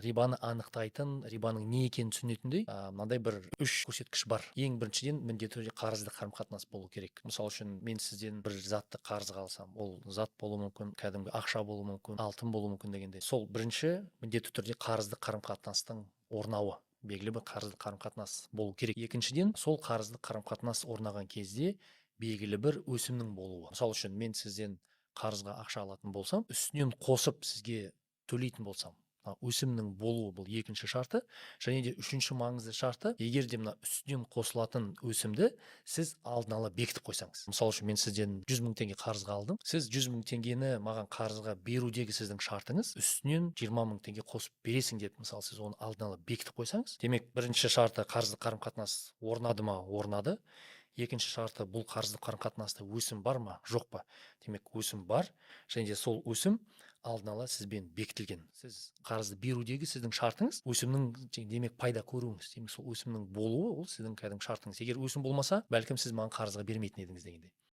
рибаны анықтайтын, рибаның не екенін түсінетіндей мынандай бір үш көрсеткіш бар. Ең біріншіден міндетті түрде қарызды қарым-қатынас болу керек. Мысалы үшін мен сізден бір затты қарызға алсам, ол зат болуы мүмкін, кәдімгі ақша болуы мүмкін, алтын болуы мүмкін дегенде. Сол бірінші міндетті түрде қарызды қарым-қатынастың орнауы, белгілі бір қарызды қарым-қатынас болу керек. Екіншіден, сол қарызды қарым-қатынас орнаған кезде белгілі бір өсімнің болуы. Мысалы үшін мен сізден қарызға ақша алатын болсам, үстінен қосып сізге төлейтін болсам, өсімнің болуы бұл екінші шарты. Және де үшінші маңызды шарты, егер де мына үстінен қосылатын өсімді сіз алдын ала бекітіп қойсаңыз. Мысалы үшін мен сізден 100 мың теңге қарызға алдым. Сіз 100 мың теңгені маған қарызға берудегі сіздің шартыңыз үстінен 20 мың теңге қосып бересің деп, мысалы, сіз оны алдын ала бекітіп қойсаңыз, демек бірінші шарты қарызды қарым-қатынас орнады ма? Орнады. Екінші шарты, бұл қарызды қарым-қатынаста өсім бар ма? Жоқ па? Демек өсім бар, және де сол өсім алдын ала сізбен бекітілген. Сіз қарызды берудегі сіздің шартыңыз өсімнің, демек пайда көруіңіз. Демек сол өсімнің болуы ол сіздің кәдімгі шартыңыз. Егер өсім болмаса, бәлкім сіз маған қарызға бермейтін едіңіз дегендей.